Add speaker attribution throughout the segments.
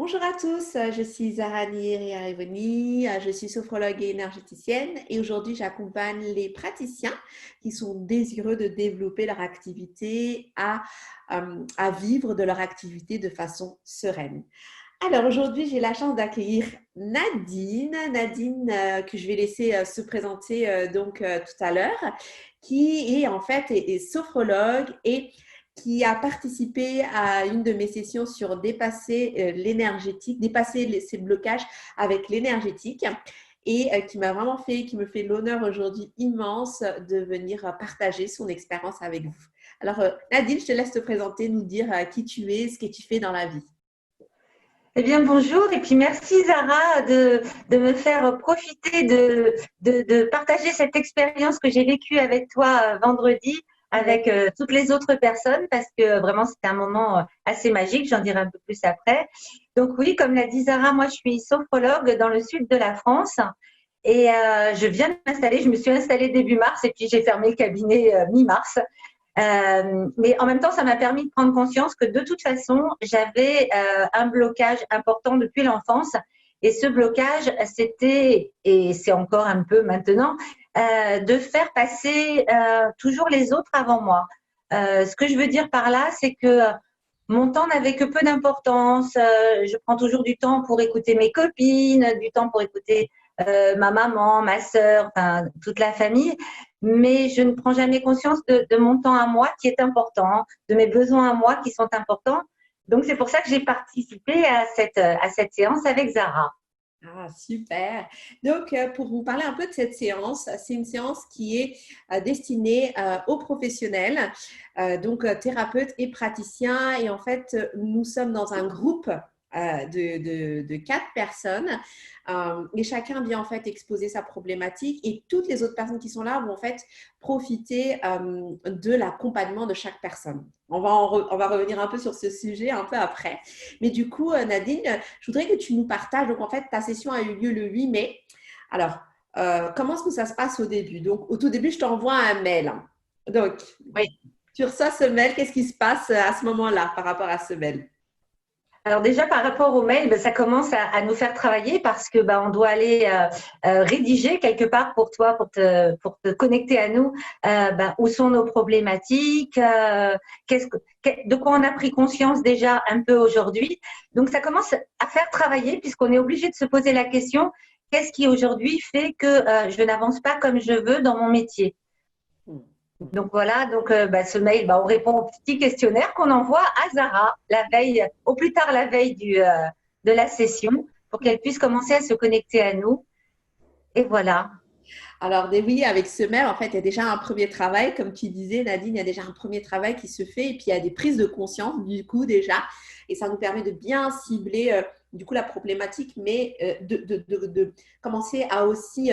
Speaker 1: Bonjour à tous, je suis Zara Nihiri-Arivoni, je suis sophrologue et énergéticienne et aujourd'hui j'accompagne les praticiens qui sont désireux de développer leur activité à vivre de leur activité de façon sereine. Alors aujourd'hui j'ai la chance d'accueillir Nadine que je vais laisser se présenter tout à l'heure, qui est en fait est sophrologue et qui a participé à une de mes sessions sur dépasser l'énergétique, dépasser ses blocages avec l'énergétique et qui me fait l'honneur aujourd'hui immense de venir partager son expérience avec vous. Alors Nadine, je te laisse te présenter, nous dire qui tu es, ce que tu fais dans la vie.
Speaker 2: Eh bien, bonjour et puis merci Zara de me faire profiter de partager cette expérience que j'ai vécue avec toi vendredi, avec toutes les autres personnes, parce que vraiment c'était un moment assez magique, j'en dirai un peu plus après. Donc oui, comme l'a dit Zara, moi je suis sophrologue dans le sud de la France et je viens de m'installer, je me suis installée début mars et puis j'ai fermé le cabinet mi-mars. Mais en même temps, ça m'a permis de prendre conscience que de toute façon, j'avais un blocage important depuis l'enfance. Et ce blocage, c'était, et c'est encore un peu maintenant, de faire passer toujours les autres avant moi. Ce que je veux dire par là, c'est que mon temps n'avait que peu d'importance. Je prends toujours du temps pour écouter mes copines, du temps pour écouter ma maman, ma sœur, enfin toute la famille. Mais je ne prends jamais conscience de mon temps à moi qui est important, de mes besoins à moi qui sont importants. Donc c'est pour ça que j'ai participé à cette séance avec Zara.
Speaker 1: Ah, super. Donc, pour vous parler un peu de cette séance, c'est une séance qui est destinée aux professionnels, thérapeutes et praticiens. Et en fait, nous sommes dans un groupe de 4 personnes et chacun vient en fait exposer sa problématique et toutes les autres personnes qui sont là vont en fait profiter de l'accompagnement de chaque personne. On va revenir un peu sur ce sujet un peu après. Mais du coup, Nadine, je voudrais que tu nous partages. Donc, en fait, ta session a eu lieu le 8 mai. Alors, comment est-ce que ça se passe au début? Donc, au tout début, je t'envoie un mail. Donc,
Speaker 2: Oui.
Speaker 1: tu reçois ce mail. Qu'est-ce qui se passe à ce moment-là par rapport à ce mail?
Speaker 2: Alors déjà par rapport au mail, ça commence à nous faire travailler parce que on doit aller rédiger quelque part pour toi, pour te connecter à nous, où sont nos problématiques, de quoi on a pris conscience déjà un peu aujourd'hui. Donc ça commence à faire travailler puisqu'on est obligé de se poser la question, qu'est-ce qui aujourd'hui fait que je n'avance pas comme je veux dans mon métier? Donc voilà, ce mail, on répond au petit questionnaire qu'on envoie à Zara la veille, au plus tard la veille de la session, pour qu'elle puisse commencer à se connecter à nous. Et voilà.
Speaker 1: Alors, oui, avec ce mail, en fait, il y a déjà un premier travail, comme tu disais, Nadine, il y a déjà un premier travail qui se fait, et puis il y a des prises de conscience, du coup, déjà, et ça nous permet de bien cibler, du coup, la problématique, mais de commencer à aussi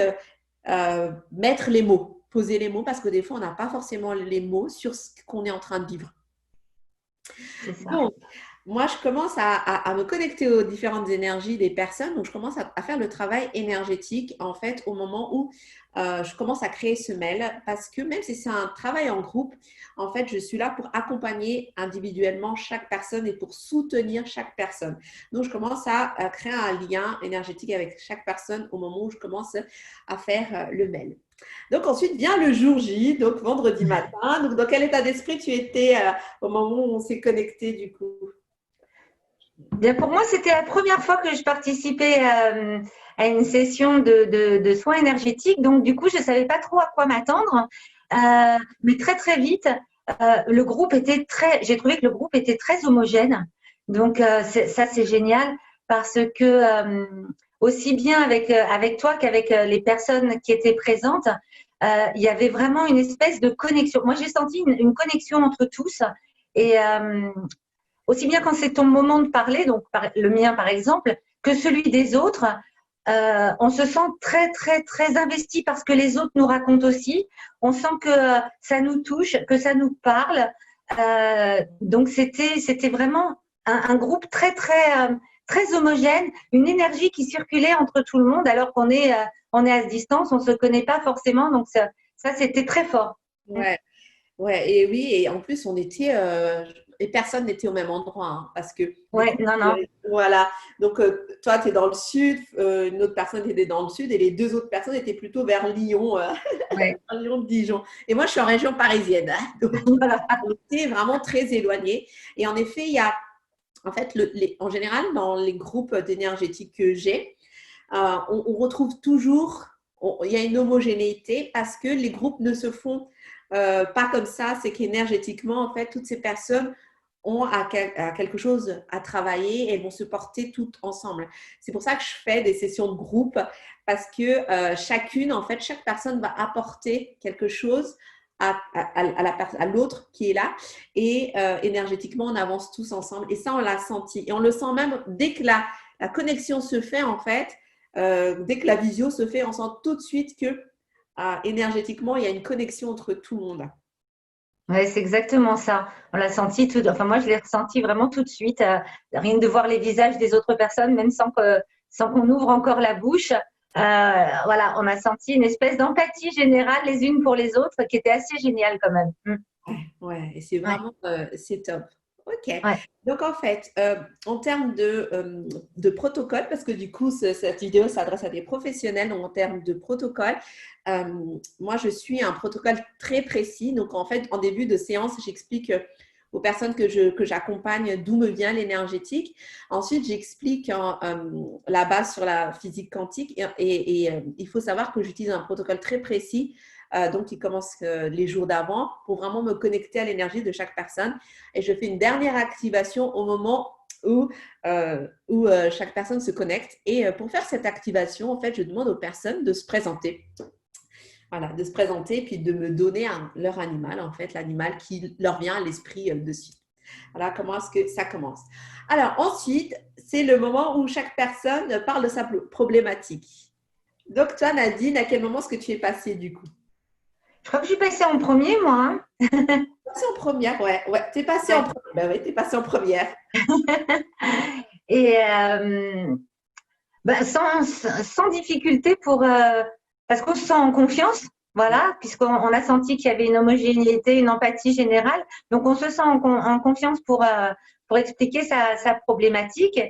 Speaker 1: mettre les mots, poser les mots, parce que des fois, on n'a pas forcément les mots sur ce qu'on est en train de vivre.
Speaker 2: C'est ça.
Speaker 1: Donc, moi, je commence à me connecter aux différentes énergies des personnes. Donc, je commence à faire le travail énergétique, en fait, au moment où je commence à créer ce mail. Parce que même si c'est un travail en groupe, en fait, je suis là pour accompagner individuellement chaque personne et pour soutenir chaque personne. Donc, je commence à créer un lien énergétique avec chaque personne au moment où je commence à faire le mail. Donc, ensuite vient le jour J, donc vendredi matin. Donc, dans quel état d'esprit tu étais au moment où on s'est connecté, du coup?
Speaker 2: Bien, pour moi, c'était la première fois que je participais à une session de soins énergétiques. Donc, du coup, je ne savais pas trop à quoi m'attendre. Mais très, très vite, j'ai trouvé que le groupe était très homogène. Donc, ça, c'est génial parce que aussi bien avec toi qu'avec les personnes qui étaient présentes, il y avait vraiment une espèce de connexion. Moi, j'ai senti une connexion entre tous. Et aussi bien quand c'est ton moment de parler, donc le mien par exemple, que celui des autres, on se sent très, très, très investi par ce que les autres nous racontent aussi. On sent que ça nous touche, que ça nous parle. Donc, c'était vraiment un groupe très, très, très homogène, une énergie qui circulait entre tout le monde alors on est à distance, on ne se connaît pas forcément. Donc, ça c'était très fort.
Speaker 1: Ouais. Ouais, et oui, et en plus, on était et personne n'était au même endroit, hein, parce que
Speaker 2: Ouais, non, non.
Speaker 1: voilà. Donc, toi, tu es dans le sud, une autre personne était dans le sud et les deux autres personnes étaient plutôt vers Lyon,
Speaker 2: Ouais.
Speaker 1: Lyon de Dijon. Et moi, je suis en région parisienne, hein, donc
Speaker 2: Voilà.
Speaker 1: on était vraiment très éloignés. Et en effet, il y a, en fait, en général, dans les groupes d'énergétique que j'ai, on retrouve toujours, il y a une homogénéité parce que les groupes ne se font pas comme ça. C'est qu'énergétiquement, en fait, toutes ces personnes ont quelque chose à travailler et vont se porter toutes ensemble. C'est pour ça que je fais des sessions de groupe parce que en fait, chaque personne va apporter quelque chose à l'autre qui est là et énergétiquement, on avance tous ensemble. Et ça, on l'a senti. Et on le sent même dès que la connexion se fait, en fait, dès que la visio se fait, on sent tout de suite que énergétiquement, il y a une connexion entre tout le monde.
Speaker 2: Ouais, c'est exactement ça. On l'a senti tout, enfin moi je l'ai ressenti vraiment tout de suite, rien que de voir les visages des autres personnes, même sans qu'on ouvre encore la bouche. Voilà, on a senti une espèce d'empathie générale les unes pour les autres qui était assez géniale quand même.
Speaker 1: Ouais, ouais, et c'est
Speaker 2: Ouais,
Speaker 1: vraiment, c'est top. Ok.
Speaker 2: ouais.
Speaker 1: Donc, en fait, en termes de protocole, parce que du coup, cette vidéo s'adresse à des professionnels, donc en termes de protocole, euh, moi, je suis un protocole très précis. Donc, en fait, en début de séance, j'explique aux personnes que j'accompagne d'où me vient l'énergétique. Ensuite, j'explique la base sur la physique quantique et il faut savoir que j'utilise un protocole très précis donc qui commence les jours d'avant pour vraiment me connecter à l'énergie de chaque personne. Et je fais une dernière activation au moment où chaque personne se connecte. Et pour faire cette activation, en fait, je demande aux personnes de se présenter. Voilà, de se présenter puis de me donner leur animal, en fait, l'animal qui leur vient à l'esprit de suite. Voilà comment est-ce que ça commence. Alors ensuite, c'est le moment où chaque personne parle de sa problématique. Donc toi, Nadine, à quel moment est-ce que tu es passée du coup?
Speaker 2: Je crois que je suis passée en premier, moi, hein.
Speaker 1: Passé en première, ouais, ouais. T'es passé en
Speaker 2: Ouais.
Speaker 1: première. Ben oui, t'es passé en première.
Speaker 2: Et sans difficulté parce qu'on se sent en confiance, voilà, puisqu'on a senti qu'il y avait une homogénéité, une empathie générale. Donc, on se sent en confiance pour expliquer sa problématique.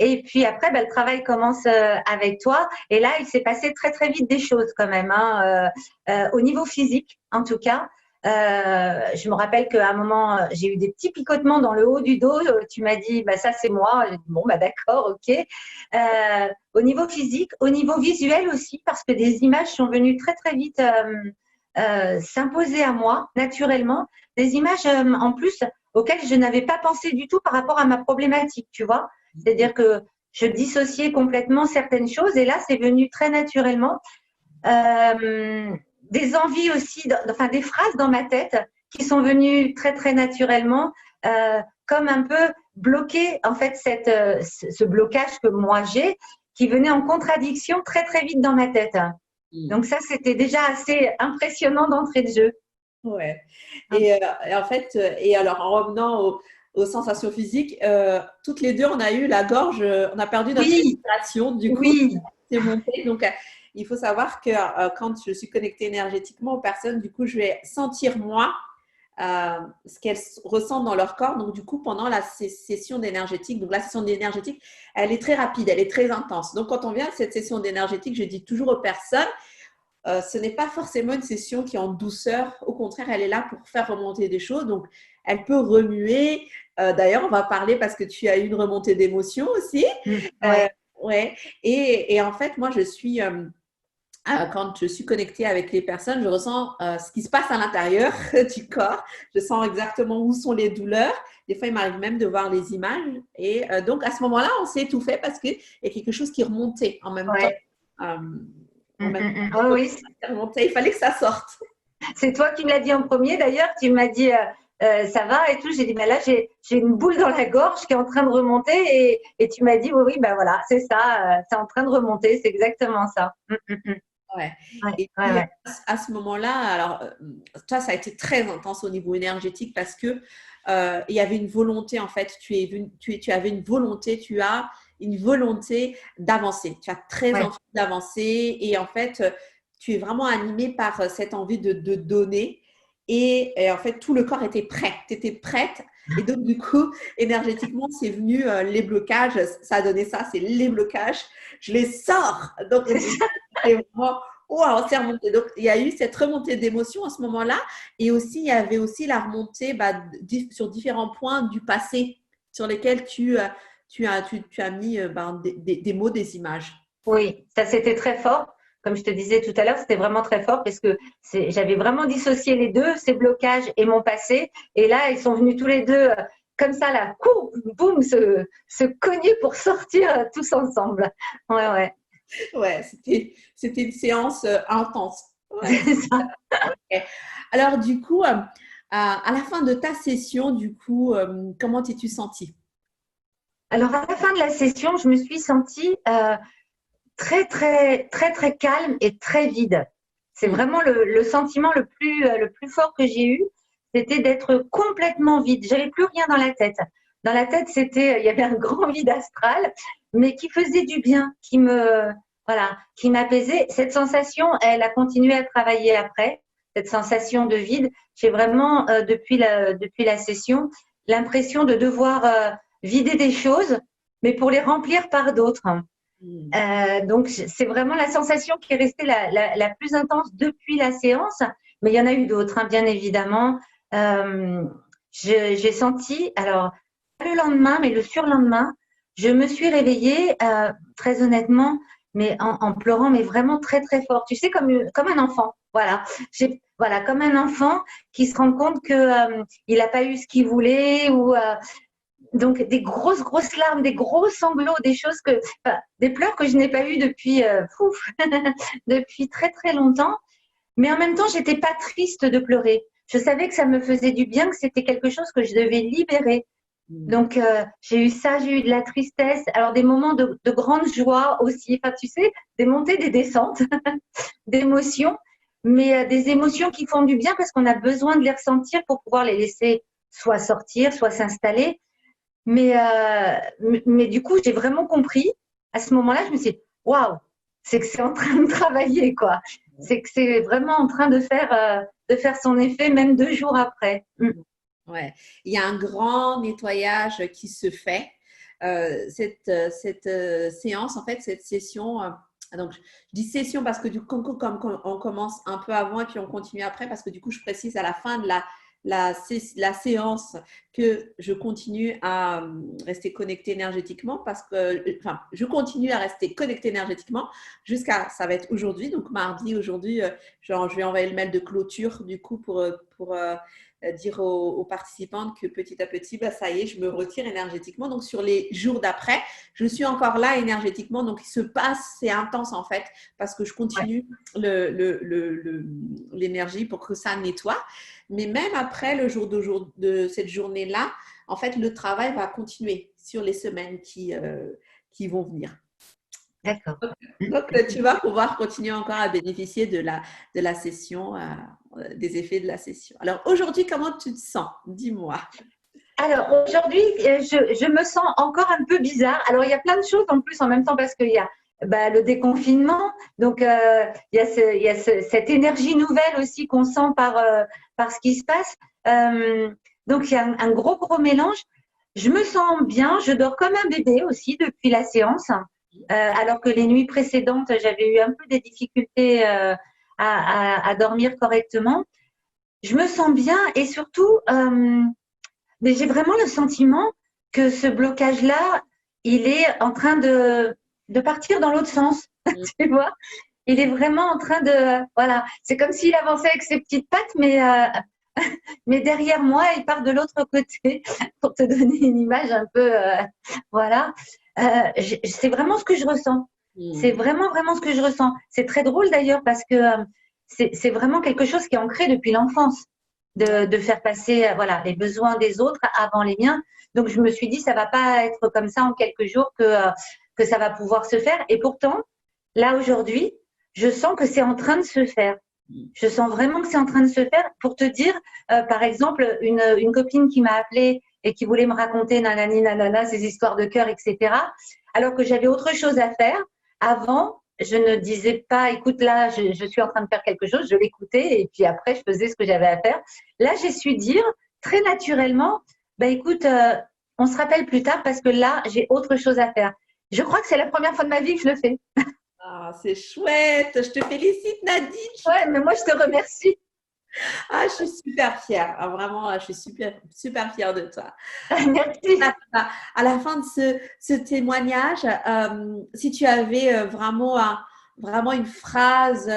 Speaker 2: Et puis après, le travail commence avec toi. Et là, il s'est passé très, très vite des choses quand même, hein, au niveau physique, en tout cas. Je me rappelle qu'à un moment, j'ai eu des petits picotements dans le haut du dos. Tu m'as dit, ça c'est moi. J'ai dit, bon, d'accord, ok. Au niveau physique, au niveau visuel aussi, parce que des images sont venues très très vite s'imposer à moi naturellement. Des images en plus auxquelles je n'avais pas pensé du tout par rapport à ma problématique, tu vois. C'est-à-dire que je dissociais complètement certaines choses et là, c'est venu très naturellement. Des envies aussi, enfin des phrases dans ma tête qui sont venues très très naturellement, comme un peu bloquer en fait ce blocage que moi j'ai, qui venait en contradiction très très vite dans ma tête. Donc ça, c'était déjà assez impressionnant d'entrée de jeu.
Speaker 1: Ouais. Et en fait, et alors en revenant aux sensations physiques, toutes les deux, on a eu la gorge, on a perdu notre
Speaker 2: Oui,
Speaker 1: respiration. Du coup,
Speaker 2: oui,
Speaker 1: c'est monté. Donc, il faut savoir que quand je suis connectée énergétiquement aux personnes, du coup, je vais sentir moi ce qu'elles ressentent dans leur corps. Donc, du coup, pendant la session d'énergétique, donc la session d'énergétique, elle est très rapide, elle est très intense. Donc, quand on vient de cette session d'énergétique, je dis toujours aux personnes, ce n'est pas forcément une session qui est en douceur. Au contraire, elle est là pour faire remonter des choses. Donc, elle peut remuer. D'ailleurs, on va parler parce que tu as eu une remontée d'émotions aussi. Euh,
Speaker 2: ouais.
Speaker 1: ouais. Et en fait, moi, quand je suis connectée avec les personnes, je ressens ce qui se passe à l'intérieur du corps. Je sens exactement où sont les douleurs. Des fois, il m'arrive même de voir les images. Et donc, à ce moment-là, on s'est étouffé parce qu'il y a quelque chose qui remontait en même temps.
Speaker 2: Ouais.
Speaker 1: Euh, En même temps,
Speaker 2: Oh, oui,
Speaker 1: ça remontait. Il fallait que ça sorte.
Speaker 2: c'est toi qui me l'as dit en premier d'ailleurs. Tu m'as dit ça va et tout. J'ai dit mais là j'ai une boule dans la gorge qui est en train de remonter et tu m'as dit oui oui voilà c'est ça c'est en train de remonter c'est exactement ça.
Speaker 1: Ouais.
Speaker 2: Ouais,
Speaker 1: Et
Speaker 2: ouais,
Speaker 1: puis
Speaker 2: ouais.
Speaker 1: à ce moment-là, alors toi, ça a été très intense au niveau énergétique parce que il y avait une volonté en fait. Tu avais une volonté, tu as une volonté d'avancer. Tu as très
Speaker 2: Ouais.
Speaker 1: envie d'avancer et en fait, tu es vraiment animé par cette envie de donner. Et en fait, tout le corps était prêt. Tu étais prête Et donc, du coup, énergétiquement, c'est venu les blocages. Ça a donné ça, c'est les blocages. Je les sors. Donc, c'est vraiment, waouh, c'est remonté. Donc, il y a eu cette remontée d'émotions à ce moment-là. Et aussi, il y avait aussi la remontée sur différents points du passé sur lesquels tu as mis des mots, des images.
Speaker 2: Oui, ça c'était très fort. Comme je te disais tout à l'heure, c'était vraiment très fort parce que j'avais vraiment dissocié les deux, ces blocages et mon passé. Et là, ils sont venus tous les deux comme ça, là, boum, se cogner pour sortir tous ensemble. Ouais, ouais.
Speaker 1: Ouais, c'était une séance intense. Ouais.
Speaker 2: C'est ça.
Speaker 1: Ok. Alors, du coup, à la fin de ta session, du coup, comment t'es-tu sentie?
Speaker 2: Alors, à la fin de la session, je me suis sentie très, très, très, très calme et très vide. C'est
Speaker 1: Hmm.
Speaker 2: vraiment le sentiment le plus fort que j'ai eu, c'était d'être complètement vide. J'avais plus rien dans la tête. Dans la tête, il y avait un grand vide astral, mais qui faisait du bien, voilà, qui m'apaisait. Cette sensation, elle a continué à travailler après. Cette sensation de vide, j'ai vraiment depuis la session l'impression de devoir vider des choses, mais pour les remplir par d'autres.
Speaker 1: Hmm.
Speaker 2: Donc, c'est vraiment la sensation qui est restée la plus intense depuis la séance. Mais il y en a eu d'autres, hein, bien évidemment. Euh, j'ai senti, alors, pas le lendemain, mais le surlendemain, je me suis réveillée, très honnêtement, mais en pleurant, mais vraiment très, très fort. Tu sais, comme un enfant. Voilà. Voilà, comme un enfant qui se rend compte que il n'a pas eu ce qu'il voulait ou donc des grosses grosses larmes, des gros sanglots, des pleurs que je n'ai pas eu depuis depuis très très longtemps. Mais en même temps, j'étais pas triste de pleurer. Je savais que ça me faisait du bien, que c'était quelque chose que je devais libérer.
Speaker 1: Hmm.
Speaker 2: Donc j'ai eu ça, j'ai eu de la tristesse, alors des moments de grande joie aussi. Enfin, tu sais, des montées, des descentes d'émotions, mais des émotions qui font du bien parce qu'on a besoin de les ressentir pour pouvoir les laisser soit sortir, soit s'installer. Mais du coup, j'ai vraiment compris. À ce moment-là, je me suis dit, waouh, c'est que c'est en train de travailler, quoi. C'est que c'est vraiment en train de faire son effet, même 2 jours après.
Speaker 1: Ouais. Il y a un grand nettoyage qui se fait. Cette séance, en fait, cette session, donc je dis session parce que du coup, comme on commence un peu avant et puis on continue après, parce que du coup, je précise à la fin de la séance que je continue à rester connecté énergétiquement parce que, enfin, je continue à rester connecté énergétiquement jusqu'à, ça va être aujourd'hui, donc mardi, aujourd'hui, je vais envoyer le mail de clôture du coup pour dire aux participantes que petit à petit, bah, ça y est, je me retire énergétiquement. Donc, sur les jours d'après, je suis encore là énergétiquement. Donc, il se passe, c'est intense en fait, parce que je
Speaker 2: Ouais,
Speaker 1: continue l'énergie pour que ça nettoie. Mais même après le jour de cette journée-là, en fait, le travail va continuer sur les semaines qui vont venir.
Speaker 2: d'accord.
Speaker 1: Donc, tu vas pouvoir continuer encore à bénéficier de la session, des effets de la session. Alors, aujourd'hui, comment tu te sens? Dis-moi.
Speaker 2: Alors aujourd'hui, je me sens encore un peu bizarre. Alors il y a plein de choses en plus en même temps parce qu'il y a le déconfinement, donc il y a cette énergie nouvelle aussi qu'on sent par ce qui se passe. Donc il y a un gros gros mélange. Je me sens bien, je dors comme un bébé aussi depuis la séance, alors que les nuits précédentes j'avais eu un peu des difficultés à dormir correctement. Je me sens bien et surtout mais j'ai vraiment le sentiment que ce blocage-là, il est en train de partir dans l'autre sens, tu vois. Il est vraiment en train de, voilà, c'est comme s'il avançait avec ses petites pattes, mais derrière moi, il part de l'autre côté, pour te donner une image un peu, voilà. C'est vraiment ce que je ressens. C'est
Speaker 1: Mm.
Speaker 2: vraiment, vraiment ce que je ressens. C'est très drôle d'ailleurs parce que c'est vraiment quelque chose qui est ancré depuis l'enfance de faire passer voilà, les besoins des autres avant les miens. Donc, je me suis dit, ça va pas être comme ça en quelques jours que ça va pouvoir se faire. Et pourtant, là, aujourd'hui, je sens que c'est en train de se faire. Je sens vraiment que c'est en train de se faire. Pour te dire, par exemple, une copine qui m'a appelée et qui voulait me raconter nanani nanana, ses histoires de cœur, etc. Alors que j'avais autre chose à faire. Avant, je ne disais pas, écoute, là, je suis en train de faire quelque chose, je l'écoutais et puis après, je faisais ce que j'avais à faire. Là, j'ai su dire très naturellement, Ben écoute, on se rappelle plus tard parce que là, j'ai autre chose à faire. Je crois que c'est la première fois de ma vie que je le fais.
Speaker 1: Ah, c'est chouette. Je te félicite, Nadine.
Speaker 2: Ouais, mais moi, je te remercie.
Speaker 1: Je suis super fière. Ah, vraiment, je suis super, super fière de toi.
Speaker 2: Merci.
Speaker 1: À la fin de ce témoignage, si tu avais vraiment une phrase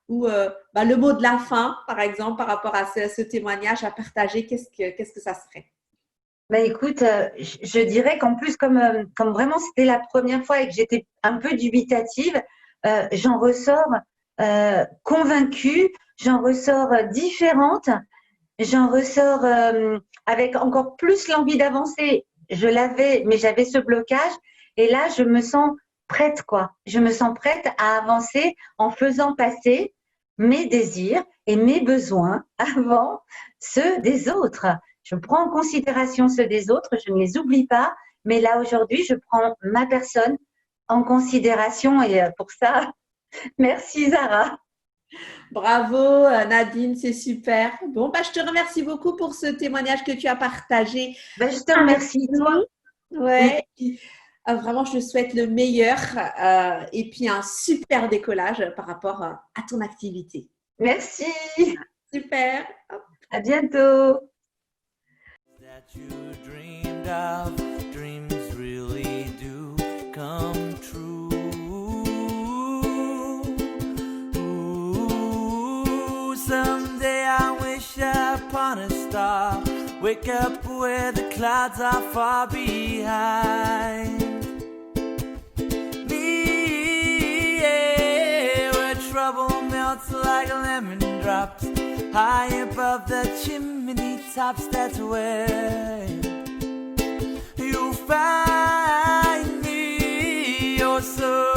Speaker 1: ou le mot de la fin, par exemple, par rapport à ce témoignage à partager, qu'est-ce que ça serait?
Speaker 2: Ben écoute, je dirais qu'en plus, comme vraiment c'était la première fois et que j'étais un peu dubitative, j'en ressors convaincue, j'en ressors différente, j'en ressors avec encore plus l'envie d'avancer. Je l'avais, mais j'avais ce blocage. Et là, je me sens prête, quoi. Je me sens prête à avancer en faisant passer mes désirs et mes besoins avant ceux des autres. Je prends en considération ceux des autres, je ne les oublie pas. Mais là, aujourd'hui, je prends ma personne en considération. Et pour ça, merci Zara.
Speaker 1: Bravo, Nadine, c'est super. Bon, je te remercie beaucoup pour ce témoignage que tu as partagé
Speaker 2: Ben, je te
Speaker 1: avec
Speaker 2: remercie, toi.
Speaker 1: nous. Ouais. Et puis, vraiment, je te souhaite le meilleur et puis un super décollage par rapport à ton activité.
Speaker 2: Merci.
Speaker 1: Super.
Speaker 2: À bientôt.
Speaker 3: That you dreamed of, dreams really do come true. Ooh, someday I wish upon a star, wake up where the clouds are far behind me, yeah, where trouble melts like lemon drops high above the chimney tops. That's where you'll find me. You're so